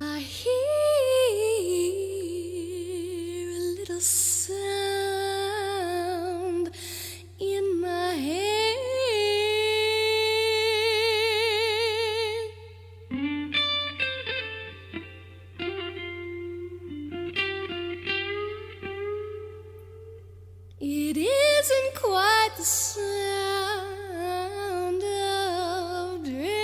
I hear a little sound in my head. It isn't quite the sound of dread.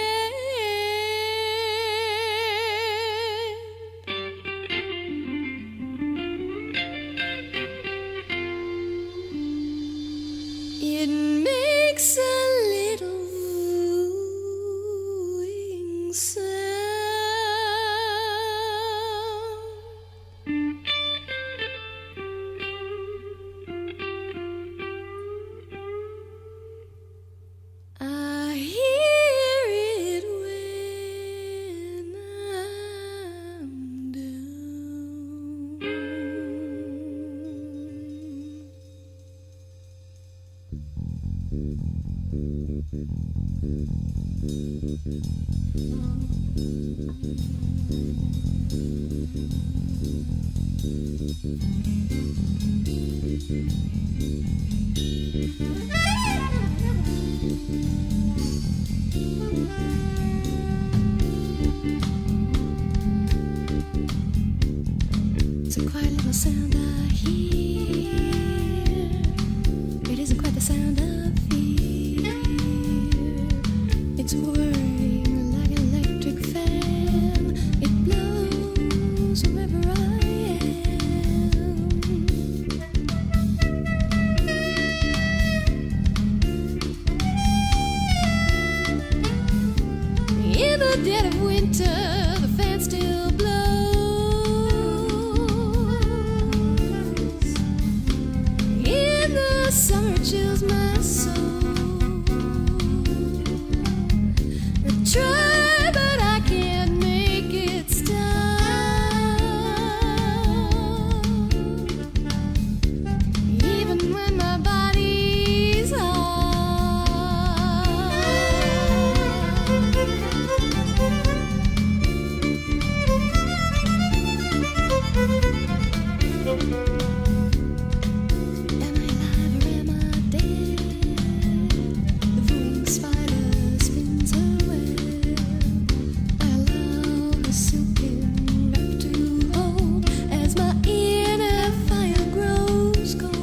It makes a little wooing sound. I hear it when I'm down. It's a quiet little sound I hear. It isn't quite the sound of fear. It's whirring like an electric fan. It blows wherever I am. In the dead of winter, the fan still blows. In the summer, it chills my soul. I try, but I can't make it stop. Even when my body's Am I alive or am I dead? The winged spider spins her web. I allow her silken wrap to hold as my inner fire grows cold.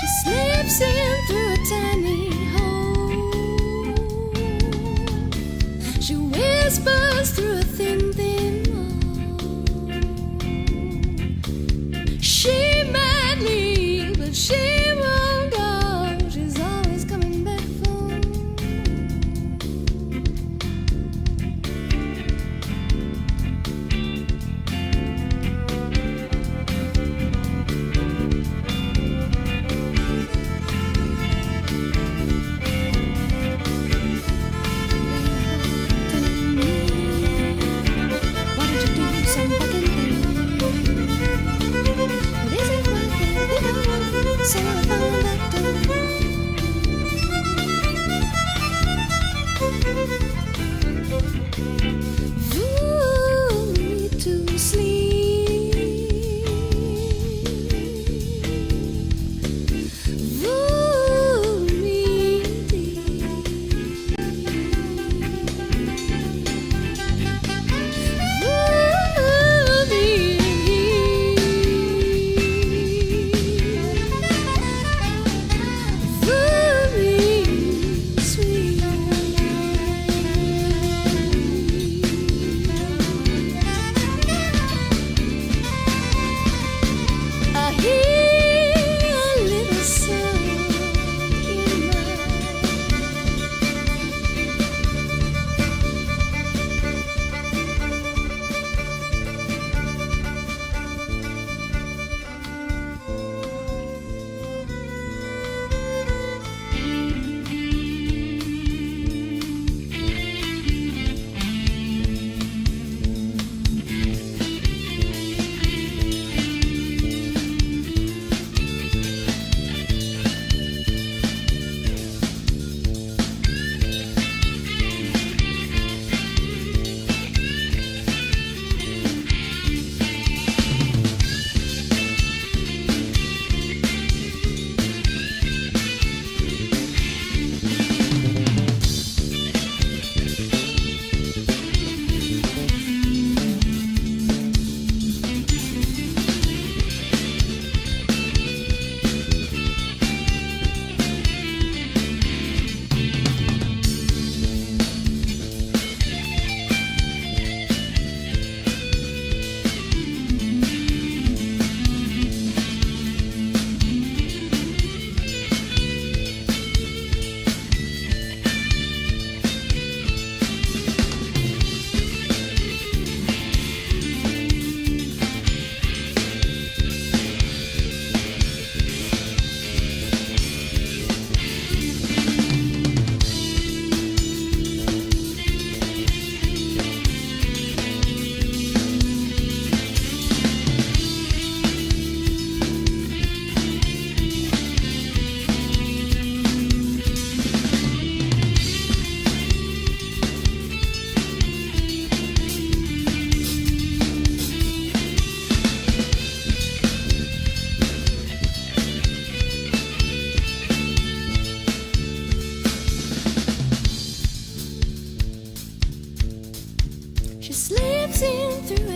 She slips in through a tiny hole. She whispers through a thin, thin wall. She might leave, but she won't go. She's always coming back for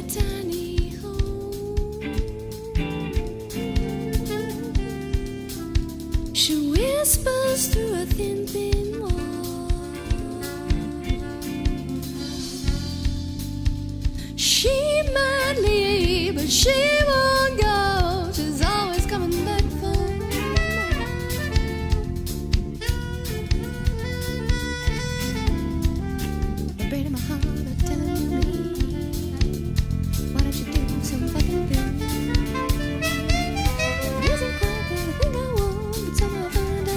my tiny home. She whispers through a thin, thin wall. She might leave, but she won't go. She's always coming back for more. Breaking my heart and telling me, why don't you do some fucking thing? It isn't quite the thing I want, but somehow I find out.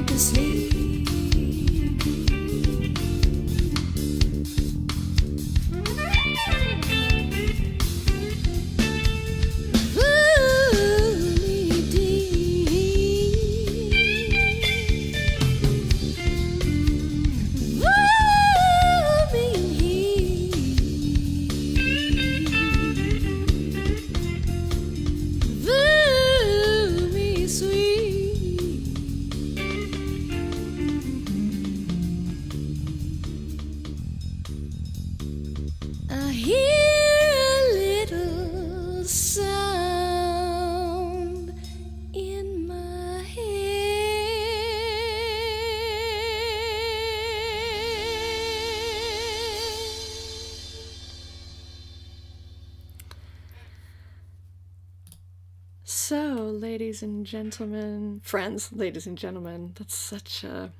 To sleep. Me deep. Me heat. Me sweet. I hear a little sound in my head. So, ladies and gentlemen, friends, ladies and gentlemen, that's such a,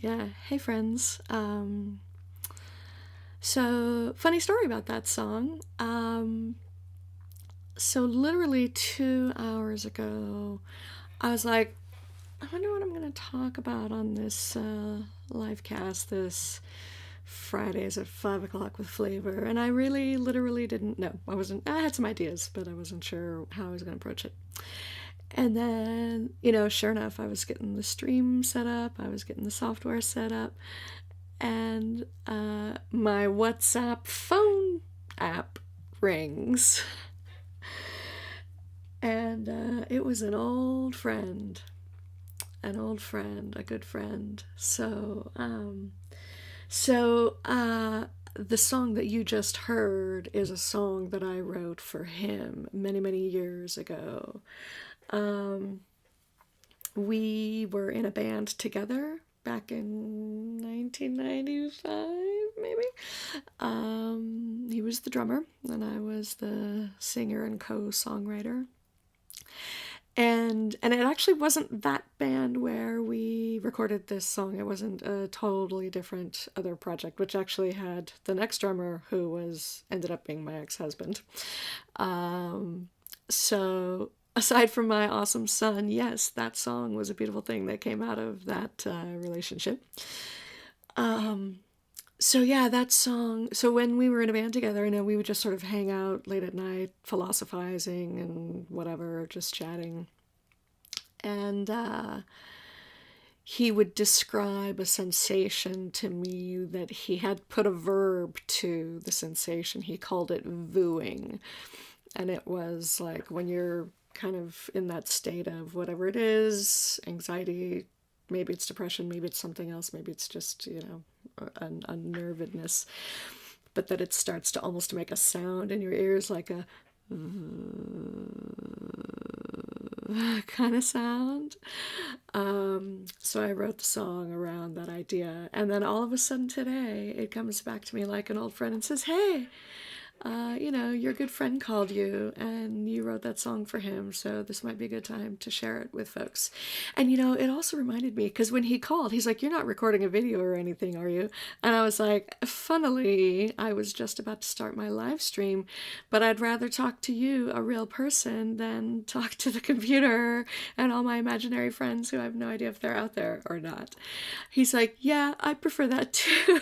yeah, hey friends. So, funny story about that song. So literally 2 hours ago, I was like, I wonder what I'm going to talk about on this live cast, this Fridays at 5 o'clock with Flavor. And I really, literally didn't know. I had some ideas, but I wasn't sure how I was going to approach it. And then, sure enough, I was getting the stream set up, I was getting the software set up, and my WhatsApp phone app rings. And it was an old friend, a good friend. So the song that you just heard is a song that I wrote for him many, many years ago. We were in a band together back in 1995, maybe. He was the drummer, and I was the singer and co-songwriter. And it actually wasn't that band where we recorded this song. It wasn't a totally different other project, which actually had the next drummer who ended up being my ex-husband. So aside from my awesome son, yes, that song was a beautiful thing that came out of that relationship. So yeah, that song. So when we were in a band together, we would just sort of hang out late at night, philosophizing and whatever, just chatting. And he would describe a sensation to me that he had put a verb to the sensation. He called it vooing. And it was like when you're kind of in that state of whatever it is, anxiety, maybe it's depression, maybe it's something else, maybe it's just, a unnervedness, but that it starts to almost make a sound in your ears, like a kind of sound. So I wrote the song around that idea, and then all of a sudden today it comes back to me like an old friend and says, hey, your good friend called you and you wrote that song for him, so this might be a good time to share it with folks. And it also reminded me, because when he called, he's like, you're not recording a video or anything, are you? And I was like, funnily, I was just about to start my live stream, but I'd rather talk to you, a real person, than talk to the computer and all my imaginary friends who I have no idea if they're out there or not. He's like, yeah, I prefer that too.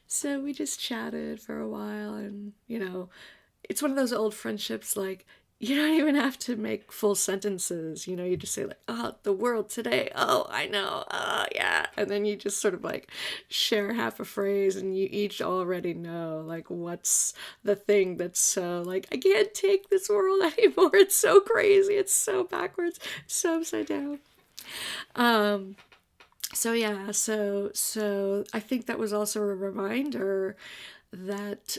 So we just chatted for a while, and it's one of those old friendships, like you don't even have to make full sentences. You just say like, oh, the world today. Oh, I know. Oh, yeah. And then you just sort of like share half a phrase and you each already know like what's the thing that's so like, I can't take this world anymore. It's so crazy. It's so backwards. It's so upside down. So yeah, so I think that was also a reminder that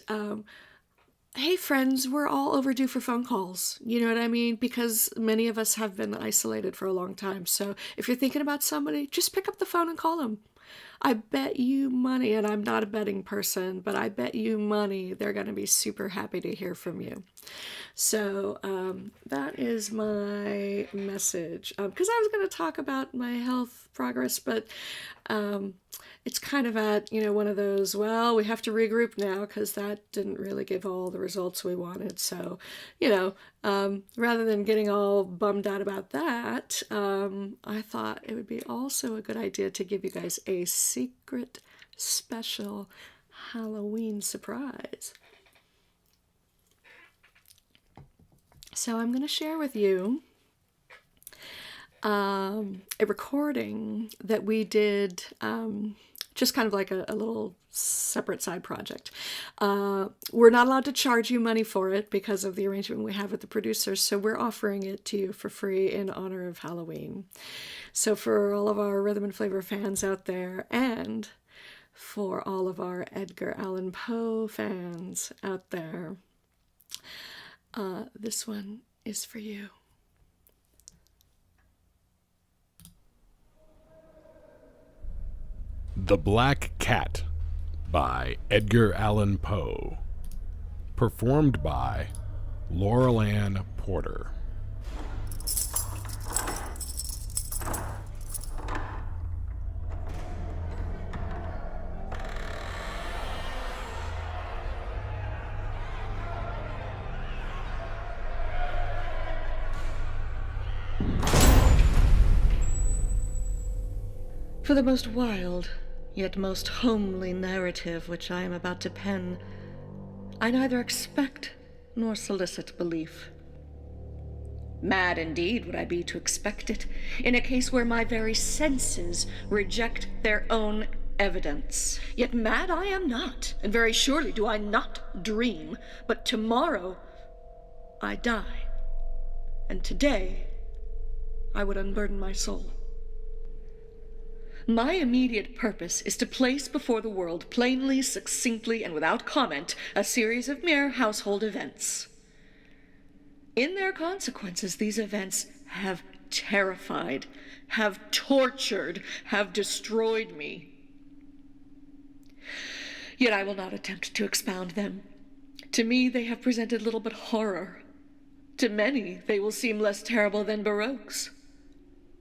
hey friends, we're all overdue for phone calls. You know what I mean? Because many of us have been isolated for a long time. So if you're thinking about somebody, just pick up the phone and call them. I bet you money, and I'm not a betting person, but I bet you money they're going to be super happy to hear from you. So that is my message. Because I was going to talk about my health progress, but it's kind of at, one of those, well, we have to regroup now because that didn't really give all the results we wanted. So, rather than getting all bummed out about that, I thought it would be also a good idea to give you guys a secret special Halloween surprise. So I'm going to share with you a recording that we did, just kind of like a little separate side project. We're not allowed to charge you money for it because of the arrangement we have with the producers, so we're offering it to you for free in honor of Halloween. So for all of our Rhythm and Flavor fans out there, and for all of our Edgar Allan Poe fans out there, this one is for you. The Black Cat by Edgar Allan Poe. Performed by Laurelann Porter. For the most wild, yet most homely narrative which I am about to pen, I neither expect nor solicit belief. Mad indeed would I be to expect it, in a case where my very senses reject their own evidence. Yet mad I am not, and very surely do I not dream, but tomorrow I die, and today I would unburden my soul. My immediate purpose is to place before the world, plainly, succinctly, and without comment, a series of mere household events. In their consequences, these events have terrified, have tortured, have destroyed me. Yet I will not attempt to expound them. To me, they have presented little but horror. To many, they will seem less terrible than Baroque's.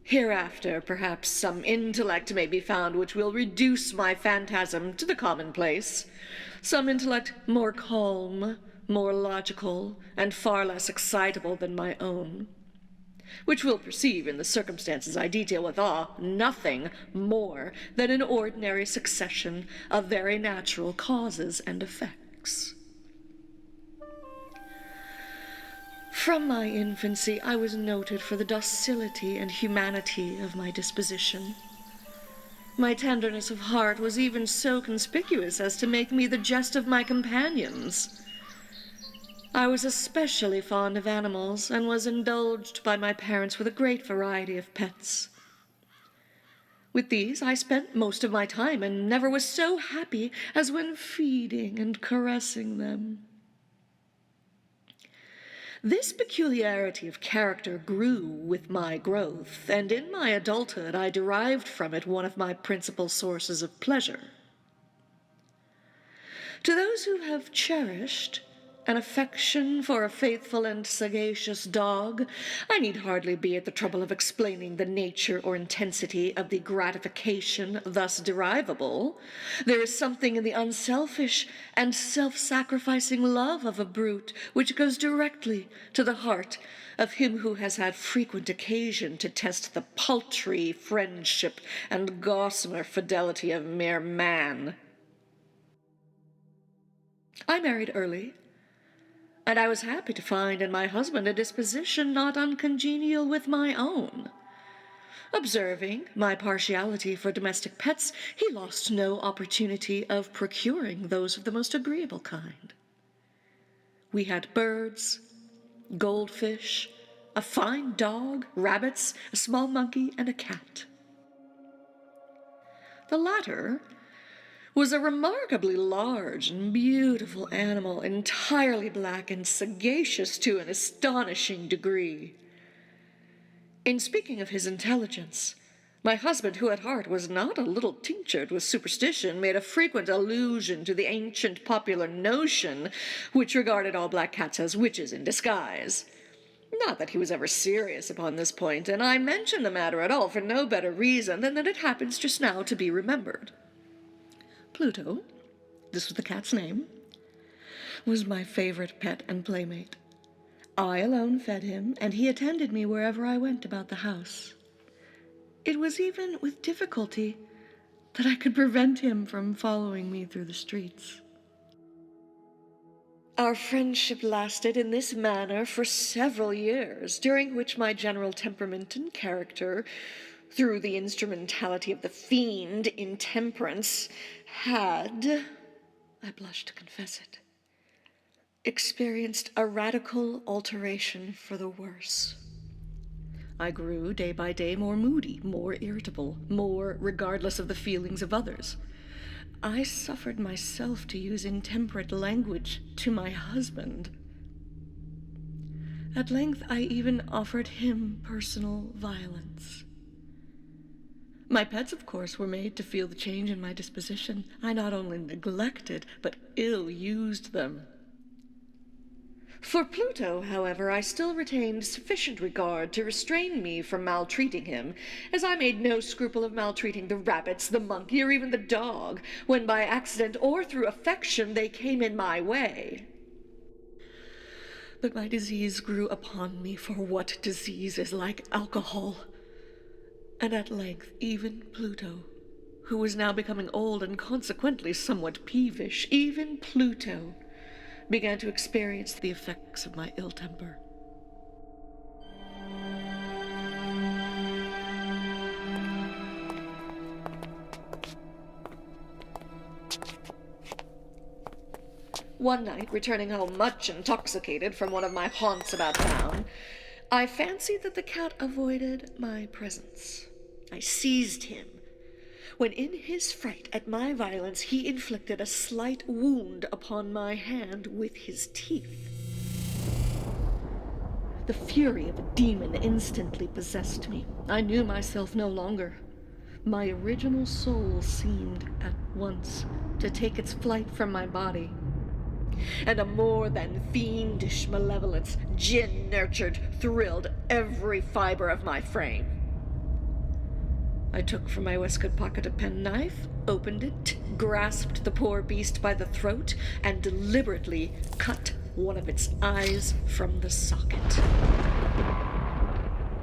Hereafter, perhaps, some intellect may be found which will reduce my phantasm to the commonplace. Some intellect more calm, more logical, and far less excitable than my own, which will perceive in the circumstances I detail with awe nothing more than an ordinary succession of very natural causes and effects. From my infancy, I was noted for the docility and humanity of my disposition. My tenderness of heart was even so conspicuous as to make me the jest of my companions. I was especially fond of animals, and was indulged by my parents with a great variety of pets. With these I spent most of my time, and never was so happy as when feeding and caressing them. This peculiarity of character grew with my growth, and in my adulthood I derived from it one of my principal sources of pleasure. To those who have cherished an affection for a faithful and sagacious dog, I need hardly be at the trouble of explaining the nature or intensity of the gratification thus derivable. There is something in the unselfish and self-sacrificing love of a brute which goes directly to the heart of him who has had frequent occasion to test the paltry friendship and gossamer fidelity of mere man. I married early. and I was happy to find in my husband a disposition not uncongenial with my own. Observing my partiality for domestic pets, he lost no opportunity of procuring those of the most agreeable kind. We had birds, goldfish, a fine dog, rabbits, a small monkey, and a cat. The latter was a remarkably large and beautiful animal, entirely black and sagacious to an astonishing degree. In speaking of his intelligence, my husband, who at heart was not a little tinctured with superstition, made a frequent allusion to the ancient popular notion which regarded all black cats as witches in disguise. Not that he was ever serious upon this point, and I mention the matter at all for no better reason than that it happens just now to be remembered. Pluto, this was the cat's name, was my favorite pet and playmate. I alone fed him, and he attended me wherever I went about the house. It was even with difficulty that I could prevent him from following me through the streets. Our friendship lasted in this manner for several years, during which my general temperament and character, through the instrumentality of the fiend intemperance, had, I blush to confess it, experienced a radical alteration for the worse. I grew day by day more moody, more irritable, more regardless of the feelings of others. I suffered myself to use intemperate language to my husband. At length, I even offered him personal violence. My pets, of course, were made to feel the change in my disposition. I not only neglected, but ill-used them. For Pluto, however, I still retained sufficient regard to restrain me from maltreating him, as I made no scruple of maltreating the rabbits, the monkey, or even the dog, when by accident or through affection they came in my way. But my disease grew upon me, for what disease is like alcohol? And at length even Pluto, who was now becoming old and consequently somewhat peevish, even Pluto began to experience the effects of my ill temper. One night, returning home much intoxicated from one of my haunts about town, I fancied that the cat avoided my presence. I seized him, when in his fright at my violence he inflicted a slight wound upon my hand with his teeth. The fury of a demon instantly possessed me. I knew myself no longer. My original soul seemed at once to take its flight from my body, and a more than fiendish malevolence, gin-nurtured, thrilled every fiber of my frame. I took from my waistcoat pocket a penknife, opened it, grasped the poor beast by the throat, and deliberately cut one of its eyes from the socket.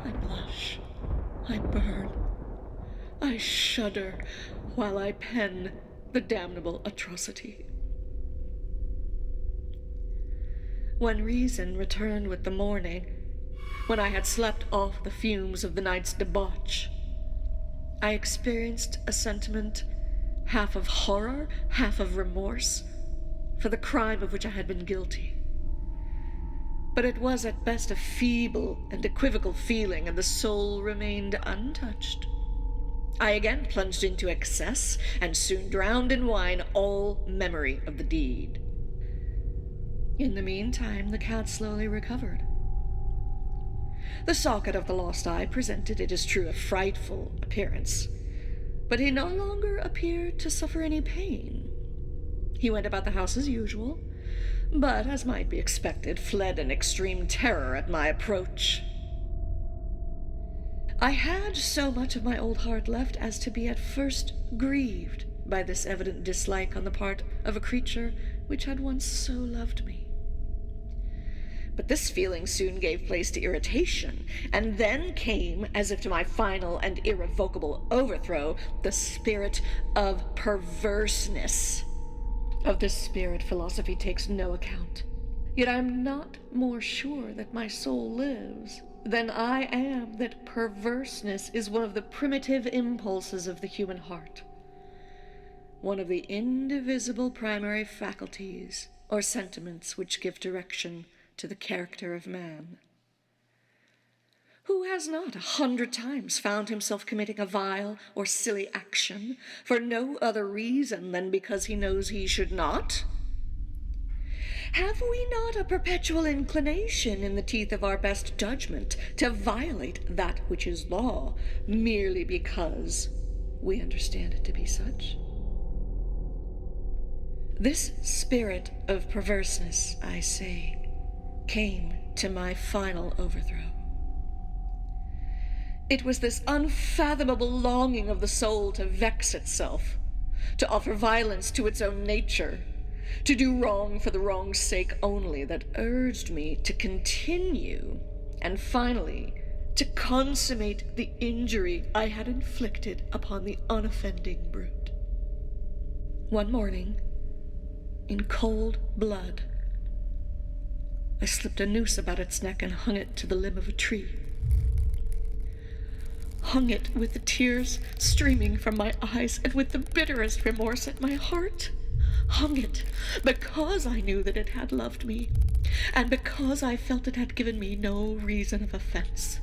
I blush, I burn, I shudder while I pen the damnable atrocity. When reason returned with the morning, when I had slept off the fumes of the night's debauch, I experienced a sentiment half of horror, half of remorse, for the crime of which I had been guilty. But it was at best a feeble and equivocal feeling, and the soul remained untouched. I again plunged into excess, and soon drowned in wine all memory of the deed. In the meantime, the cat slowly recovered. The socket of the lost eye presented, it is true, a frightful appearance, but he no longer appeared to suffer any pain. He went about the house as usual, but, as might be expected, fled in extreme terror at my approach. I had so much of my old heart left as to be at first grieved by this evident dislike on the part of a creature which had once so loved me. But this feeling soon gave place to irritation, and then came, as if to my final and irrevocable overthrow, the spirit of perverseness. Of this spirit philosophy takes no account. Yet I'm not more sure that my soul lives than I am that perverseness is one of the primitive impulses of the human heart, one of the indivisible primary faculties or sentiments which give direction to the character of man. Who has not 100 times found himself committing a vile or silly action for no other reason than because he knows he should not? Have we not a perpetual inclination in the teeth of our best judgment to violate that which is law merely because we understand it to be such? This spirit of perverseness, I say, came to my final overthrow. It was this unfathomable longing of the soul to vex itself, to offer violence to its own nature, to do wrong for the wrong's sake only, that urged me to continue and finally to consummate the injury I had inflicted upon the unoffending brute. One morning, in cold blood, I slipped a noose about its neck and hung it to the limb of a tree. Hung it with the tears streaming from my eyes and with the bitterest remorse at my heart. Hung it because I knew that it had loved me, and because I felt it had given me no reason of offense.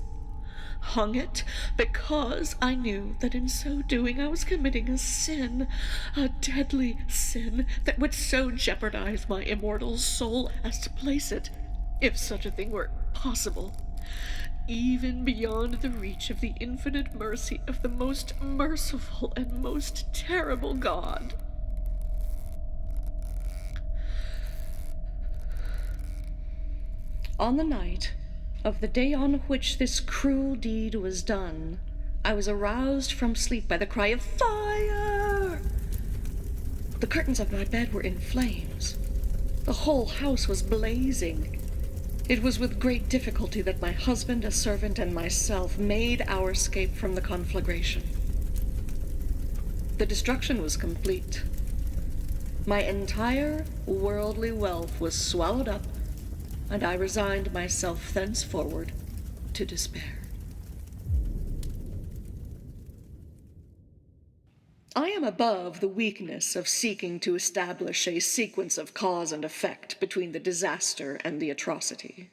Hung it because I knew that in so doing I was committing a sin, a deadly sin that would so jeopardize my immortal soul as to place it, if such a thing were possible, even beyond the reach of the infinite mercy of the most merciful and most terrible God. On the night of the day on which this cruel deed was done, I was aroused from sleep by the cry of "Fire!" The curtains of my bed were in flames. The whole house was blazing. It was with great difficulty that my husband, a servant, and myself made our escape from the conflagration. The destruction was complete. My entire worldly wealth was swallowed up, and I resigned myself thenceforward to despair. I am above the weakness of seeking to establish a sequence of cause and effect between the disaster and the atrocity.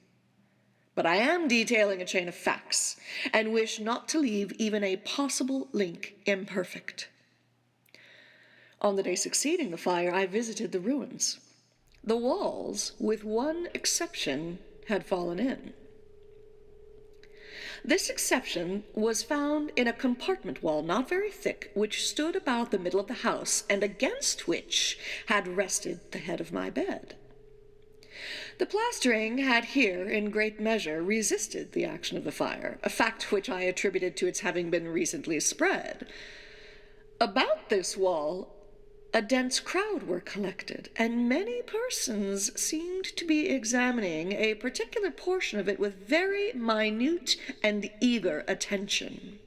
But I am detailing a chain of facts, and wish not to leave even a possible link imperfect. On the day succeeding the fire, I visited the ruins. The walls, with one exception, had fallen in. This exception was found in a compartment wall not very thick, which stood about the middle of the house, and against which had rested the head of my bed. The plastering had here, in great measure, resisted the action of the fire, a fact which I attributed to its having been recently spread. About this wall, a dense crowd were collected, and many persons seemed to be examining a particular portion of it with very minute and eager attention.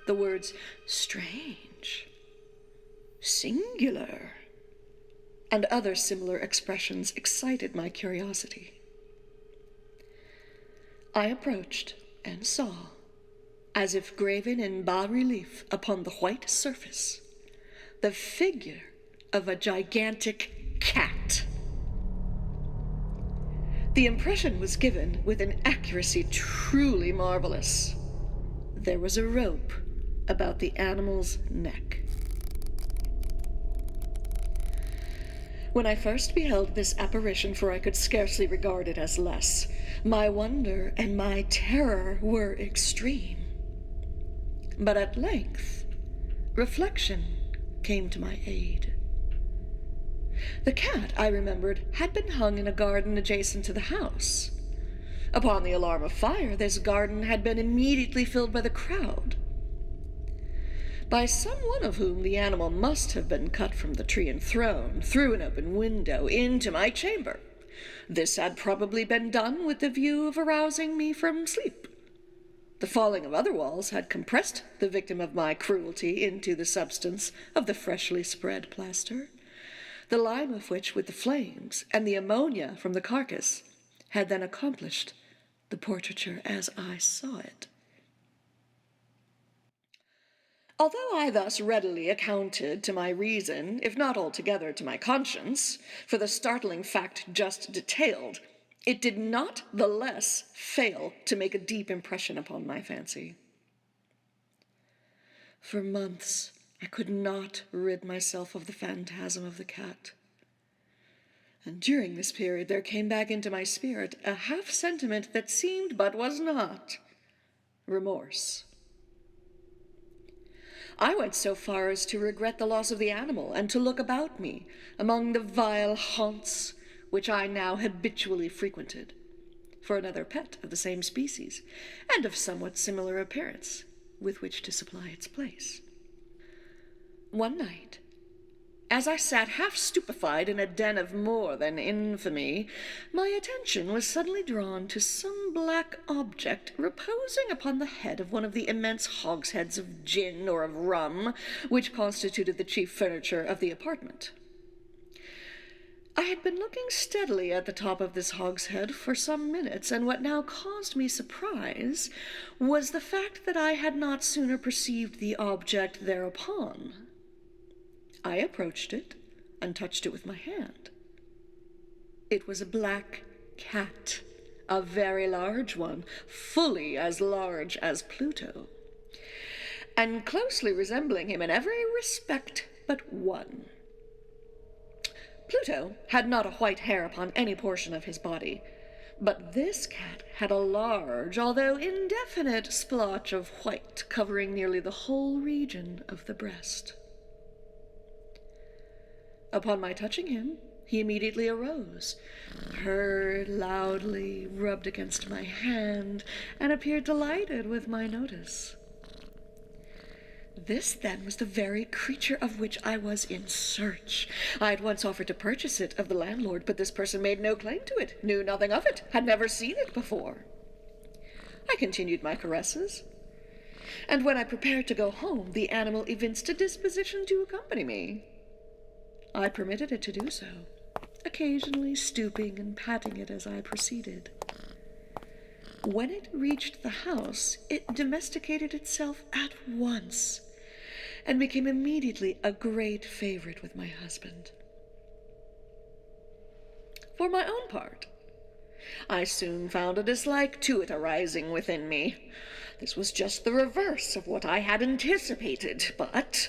The words "strange," "singular," and other similar expressions excited my curiosity. I approached and saw, as if graven in bas-relief upon the white surface, the figure of a gigantic cat. The impression was given with an accuracy truly marvelous. There was a rope about the animal's neck. When I first beheld this apparition, for I could scarcely regard it as less, my wonder and my terror were extreme. But at length, reflection came to my aid. The cat, I remembered, had been hung in a garden adjacent to the house. Upon the alarm of fire, this garden had been immediately filled by the crowd, by some one of whom the animal must have been cut from the tree and thrown through an open window into my chamber. This had probably been done with the view of arousing me from sleep. The falling of other walls had compressed the victim of my cruelty into the substance of the freshly spread plaster. the lime of which, with the flames and the ammonia from the carcass, had then accomplished the portraiture as I saw it. Although I thus readily accounted to my reason, if not altogether to my conscience, for the startling fact just detailed, it did not the less fail to make a deep impression upon my fancy. For months I could not rid myself of the phantasm of the cat. And during this period there came back into my spirit a half-sentiment that seemed but was not remorse. I went so far as to regret the loss of the animal and to look about me among the vile haunts which I now habitually frequented for another pet of the same species and of somewhat similar appearance with which to supply its place. One night, as I sat half stupefied in a den of more than infamy, my attention was suddenly drawn to some black object reposing upon the head of one of the immense hogsheads of gin or of rum which constituted the chief furniture of the apartment. I had been looking steadily at the top of this hogshead for some minutes, and what now caused me surprise was the fact that I had not sooner perceived the object thereupon. I approached it and touched it with my hand. It was a black cat, a very large one, fully as large as Pluto, and closely resembling him in every respect but one. Pluto had not a white hair upon any portion of his body, but this cat had a large, although indefinite, splotch of white covering nearly the whole region of the breast. Upon my touching him, he immediately arose, purred loudly, rubbed against my hand, and appeared delighted with my notice. This, then, was the very creature of which I was in search. I had once offered to purchase it of the landlord, but this person made no claim to it, knew nothing of it, had never seen it before. I continued my caresses, and when I prepared to go home, the animal evinced a disposition to accompany me. I permitted it to do so, occasionally stooping and patting it as I proceeded. When it reached the house, it domesticated itself at once, and became immediately a great favorite with my husband. For my own part, I soon found a dislike to it arising within me. This was just the reverse of what I had anticipated, but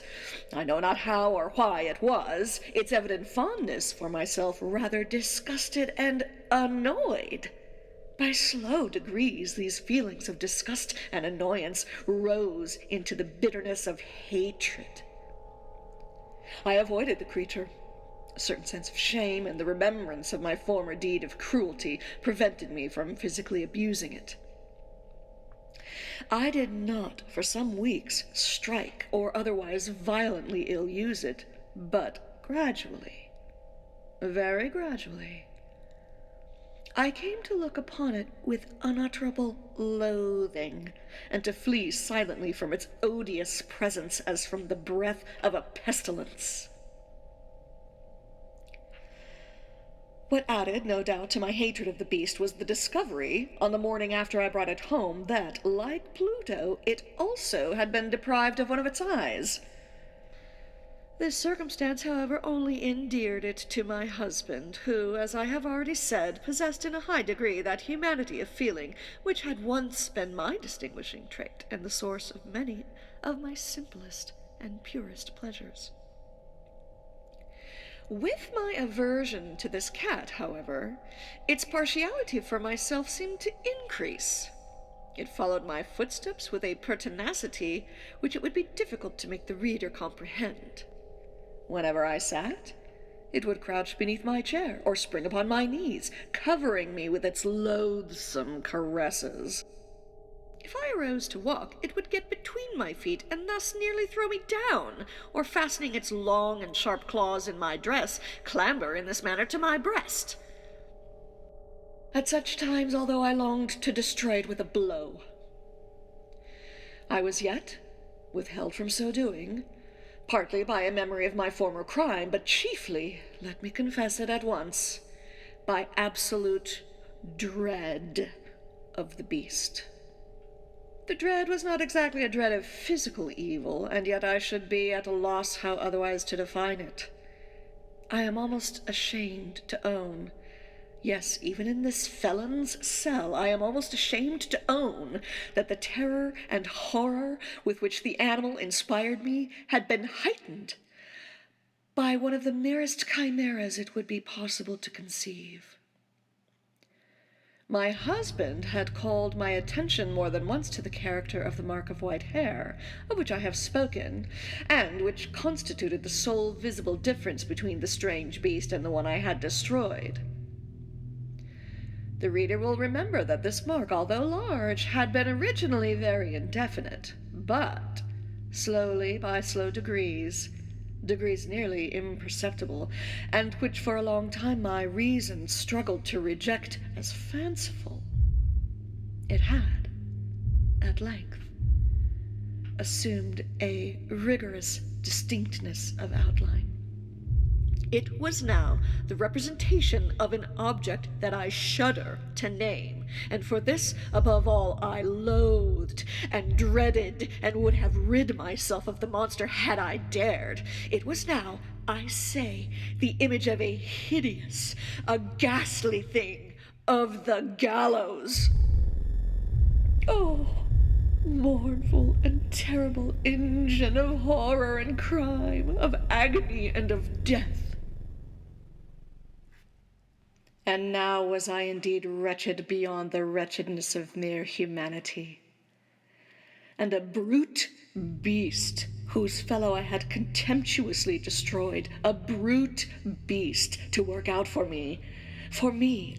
I know not how or why it was, its evident fondness for myself rather disgusted and annoyed. By slow degrees, these feelings of disgust and annoyance rose into the bitterness of hatred. I avoided the creature. A certain sense of shame and the remembrance of my former deed of cruelty prevented me from physically abusing it. I did not, for some weeks, strike or otherwise violently ill-use it, but gradually, very gradually, I came to look upon it with unutterable loathing, and to flee silently from its odious presence as from the breath of a pestilence. What added, no doubt, to my hatred of the beast was the discovery, on the morning after I brought it home, that, like Pluto, it also had been deprived of one of its eyes. This circumstance, however, only endeared it to my husband, who, as I have already said, possessed in a high degree that humanity of feeling which had once been my distinguishing trait and the source of many of my simplest and purest pleasures. With my aversion to this cat, however, its partiality for myself seemed to increase. It followed my footsteps with a pertinacity which it would be difficult to make the reader comprehend. Whenever I sat, it would crouch beneath my chair or spring upon my knees, covering me with its loathsome caresses. If I arose to walk, it would get between my feet and thus nearly throw me down, or fastening its long and sharp claws in my dress, clamber in this manner to my breast. At such times, although I longed to destroy it with a blow, I was yet withheld from so doing partly by a memory of my former crime, but chiefly, let me confess it at once, by absolute dread of the beast. The dread was not exactly a dread of physical evil, and yet I should be at a loss how otherwise to define it. I am almost ashamed to own, yes, even in this felon's cell, I am almost ashamed to own that the terror and horror with which the animal inspired me had been heightened by one of the merest chimeras it would be possible to conceive. My husband had called my attention more than once to the character of the mark of white hair, of which I have spoken, and which constituted the sole visible difference between the strange beast and the one I had destroyed. The reader will remember that this mark, although large, had been originally very indefinite, but slowly, by slow degrees nearly imperceptible, and which for a long time my reason struggled to reject as fanciful, it had, at length, assumed a rigorous distinctness of outline. It was now the representation of an object that I shudder to name, and for this, above all, I loathed and dreaded and would have rid myself of the monster had I dared. It was now, I say, the image of a hideous, a ghastly thing of the gallows. Oh, mournful and terrible engine of horror and crime, of agony and of death. And now was I indeed wretched beyond the wretchedness of mere humanity, and a brute beast whose fellow I had contemptuously destroyed, a brute beast to work out for me,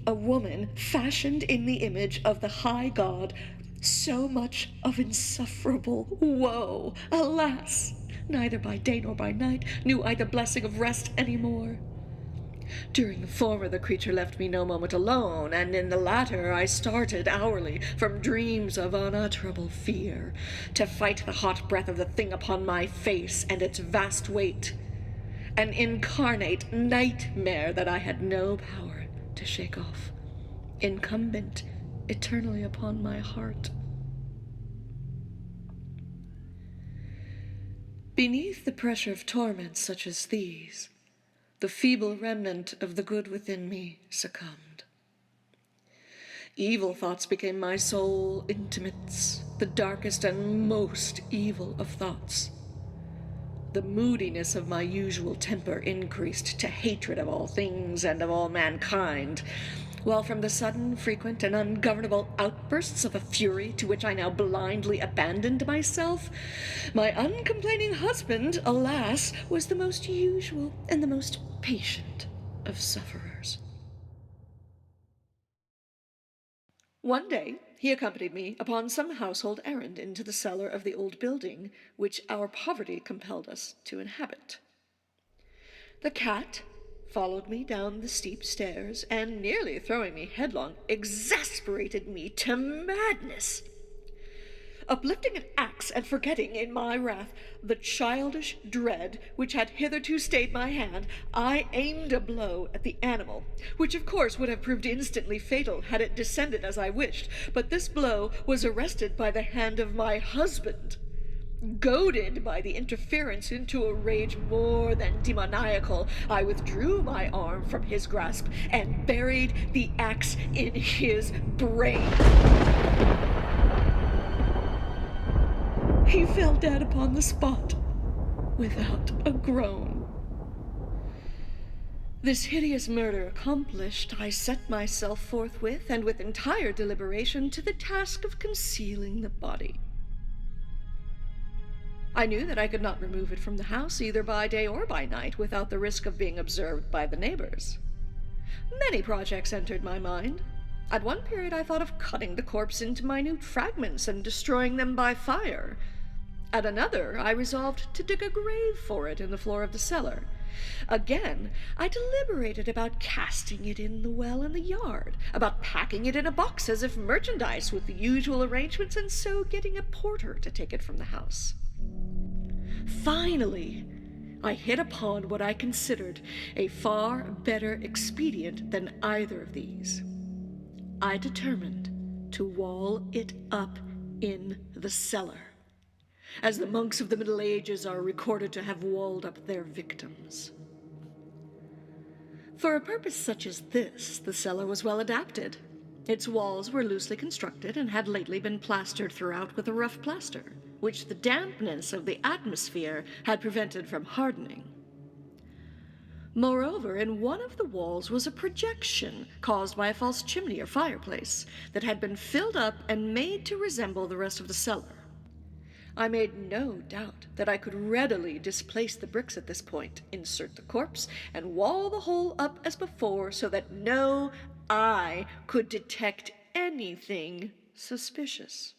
a woman fashioned in the image of the high God, so much of insufferable woe. Alas, neither by day nor by night knew I the blessing of rest any more. During the former, the creature left me no moment alone, and in the latter I started hourly from dreams of unutterable fear, to fight the hot breath of the thing upon my face and its vast weight, an incarnate nightmare that I had no power to shake off, incumbent eternally upon my heart. Beneath the pressure of torments such as these, the feeble remnant of the good within me succumbed. Evil thoughts became my sole intimates, the darkest and most evil of thoughts. The moodiness of my usual temper increased to hatred of all things and of all mankind, while from the sudden, frequent, and ungovernable outbursts of a fury to which I now blindly abandoned myself, my uncomplaining husband, alas, was the most usual and the most patient of sufferers. One day he accompanied me upon some household errand into the cellar of the old building which our poverty compelled us to inhabit. The cat followed me down the steep stairs, and, nearly throwing me headlong, exasperated me to madness. Uplifting an axe and forgetting, in my wrath, the childish dread which had hitherto stayed my hand, I aimed a blow at the animal, which of course would have proved instantly fatal had it descended as I wished, but this blow was arrested by the hand of my husband. Goaded by the interference into a rage more than demoniacal, I withdrew my arm from his grasp and buried the axe in his brain. He fell dead upon the spot, without a groan. This hideous murder accomplished, I set myself forthwith, and with entire deliberation, to the task of concealing the body. I knew that I could not remove it from the house, either by day or by night, without the risk of being observed by the neighbors. Many projects entered my mind. At one period I thought of cutting the corpse into minute fragments and destroying them by fire. At another, I resolved to dig a grave for it in the floor of the cellar. Again, I deliberated about casting it in the well in the yard, about packing it in a box as if merchandise with the usual arrangements, and so getting a porter to take it from the house. Finally, I hit upon what I considered a far better expedient than either of these. I determined to wall it up in the cellar, as the monks of the Middle Ages are recorded to have walled up their victims. For a purpose such as this, the cellar was well adapted. Its walls were loosely constructed and had lately been plastered throughout with a rough plaster, which the dampness of the atmosphere had prevented from hardening. Moreover, in one of the walls was a projection caused by a false chimney or fireplace that had been filled up and made to resemble the rest of the cellar. I made no doubt that I could readily displace the bricks at this point, insert the corpse, and wall the whole up as before so that no eye could detect anything suspicious.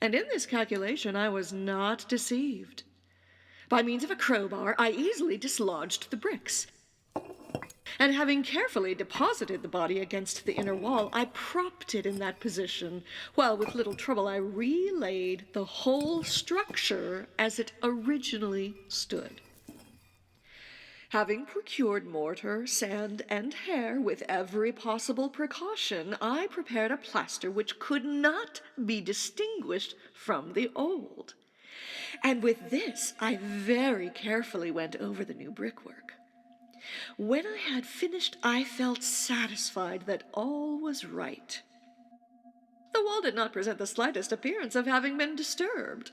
And in this calculation I was not deceived. By means of a crowbar, I easily dislodged the bricks, and having carefully deposited the body against the inner wall, I propped it in that position, while with little trouble I relaid the whole structure as it originally stood. Having procured mortar, sand, and hair with every possible precaution, I prepared a plaster which could not be distinguished from the old. And with this, I very carefully went over the new brickwork. When I had finished, I felt satisfied that all was right. The wall did not present the slightest appearance of having been disturbed.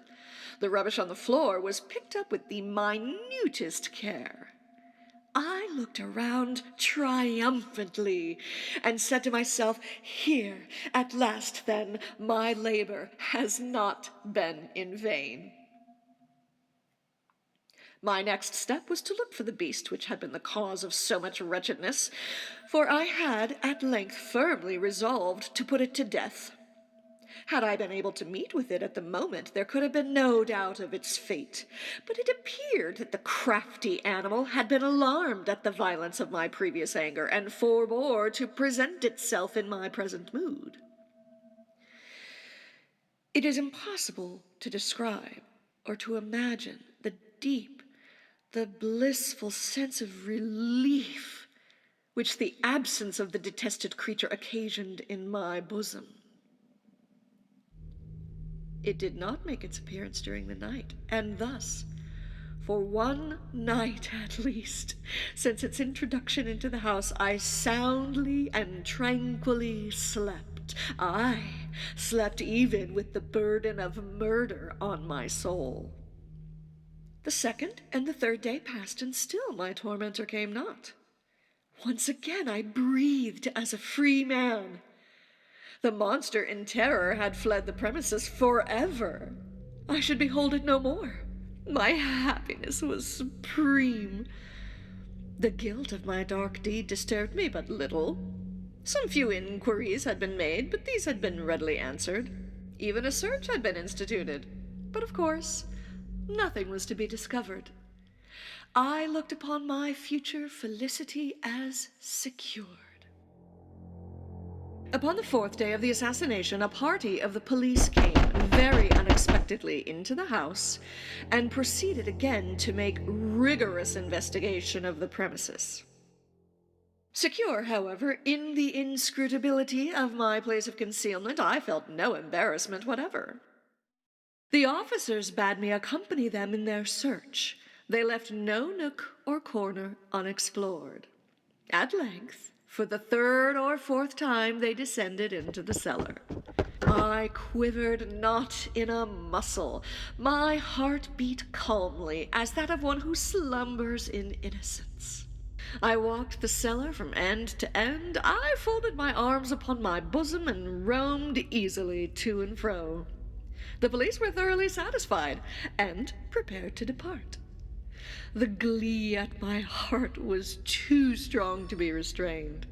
The rubbish on the floor was picked up with the minutest care. I looked around triumphantly and said to myself, "Here, at last, then, my labor has not been in vain." My next step was to look for the beast which had been the cause of so much wretchedness, for I had at length firmly resolved to put it to death. Had I been able to meet with it at the moment, there could have been no doubt of its fate, but it appeared that the crafty animal had been alarmed at the violence of my previous anger, and forbore to present itself in my present mood. It is impossible to describe or to imagine the blissful sense of relief which the absence of the detested creature occasioned in my bosom. It did not make its appearance during the night, and thus, for one night at least, since its introduction into the house, I soundly and tranquilly slept. I slept even with the burden of murder on my soul. The second and the third day passed, and still my tormentor came not. Once again I breathed as a free man. The monster in terror had fled the premises forever. I should behold it no more. My happiness was supreme. The guilt of my dark deed disturbed me but little. Some few inquiries had been made, but these had been readily answered. Even a search had been instituted, but of course nothing was to be discovered. I looked upon my future felicity as secured. Upon the fourth day of the assassination, a party of the police came very unexpectedly into the house and proceeded again to make rigorous investigation of the premises. Secure, however, in the inscrutability of my place of concealment, I felt no embarrassment whatever. The officers bade me accompany them in their search. They left no nook or corner unexplored. At length, for the third or fourth time, they descended into the cellar. I quivered not in a muscle. My heart beat calmly, as that of one who slumbers in innocence. I walked the cellar from end to end. I folded my arms upon my bosom and roamed easily to and fro. The police were thoroughly satisfied and prepared to depart. The glee at my heart was too strong to be restrained.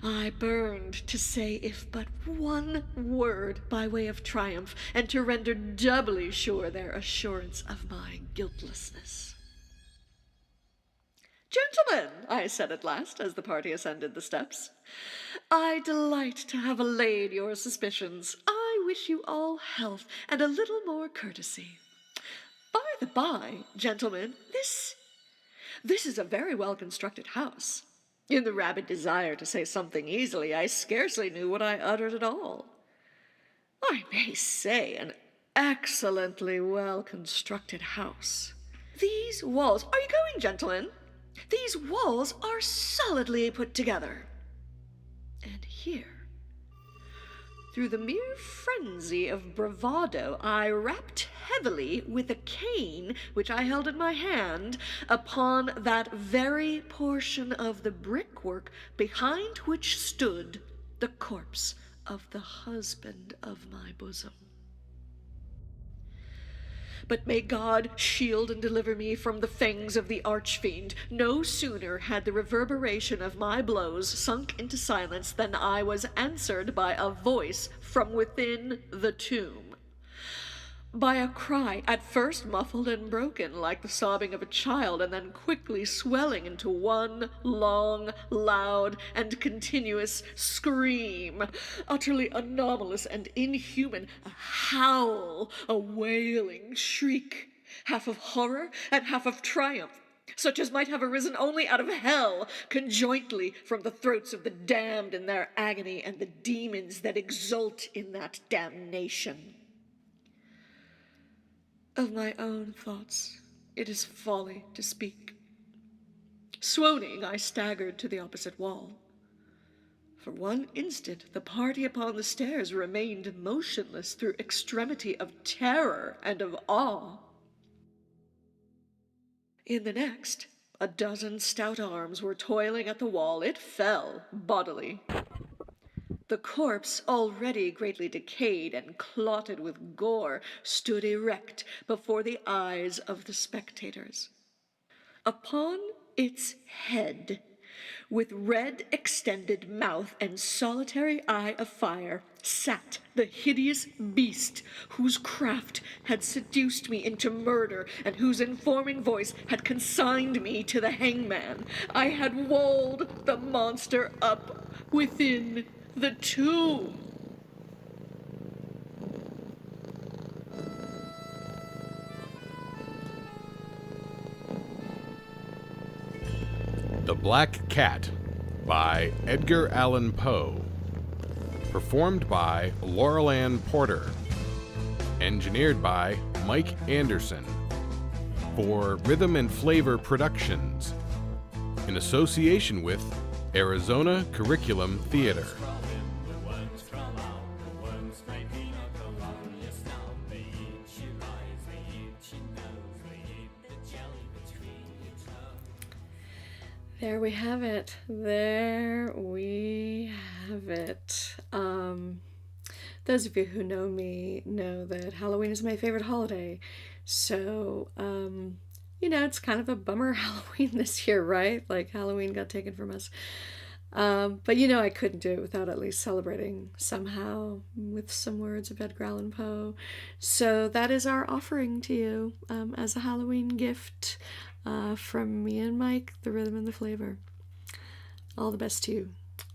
I burned to say if but one word by way of triumph, and to render doubly sure their assurance of my guiltlessness. "Gentlemen," I said at last, as the party ascended the steps, "I delight to have allayed your suspicions. I wish you all health and a little more courtesy. By the by, gentlemen, this is a very well-constructed house. In the rabid desire to say something easily, I scarcely knew what I uttered at all. I may say an excellently well-constructed house. These walls— Are you going, gentlemen? These walls are solidly put together. And here, through the mere frenzy of bravado, I rapped heavily with a cane which I held in my hand upon that very portion of the brickwork behind which stood the corpse of the husband of my bosom. But may God shield and deliver me from the fangs of the archfiend. No sooner had the reverberation of my blows sunk into silence than I was answered by a voice from within the tomb. By a cry, at first muffled and broken like the sobbing of a child, and then quickly swelling into one long, loud, and continuous scream, utterly anomalous and inhuman, a howl, a wailing shriek, half of horror and half of triumph, such as might have arisen only out of hell, conjointly from the throats of the damned in their agony and the demons that exult in that damnation. Of my own thoughts, it is folly to speak. Swooning, I staggered to the opposite wall. For one instant, the party upon the stairs remained motionless through extremity of terror and of awe. In the next, a dozen stout arms were toiling at the wall. It fell bodily. The corpse, already greatly decayed and clotted with gore, stood erect before the eyes of the spectators. Upon its head, with red extended mouth and solitary eye of fire, sat the hideous beast whose craft had seduced me into murder and whose informing voice had consigned me to the hangman. I had walled the monster up within the tomb. The Black Cat by Edgar Allan Poe. Performed by Laurelann Porter. Engineered by Mike Anderson. For Rhythm and Flavor Productions. In association with Arizona Curriculum Theater. There we have it. There we have it. Those of you who know me know that Halloween is my favorite holiday. So, it's kind of a bummer Halloween this year, right? Like Halloween got taken from us. But I couldn't do it without at least celebrating somehow with some words of Edgar Allan Poe. So that is our offering to you as a Halloween gift from me and Mike, the Rhythm and the Flavor. All the best to you.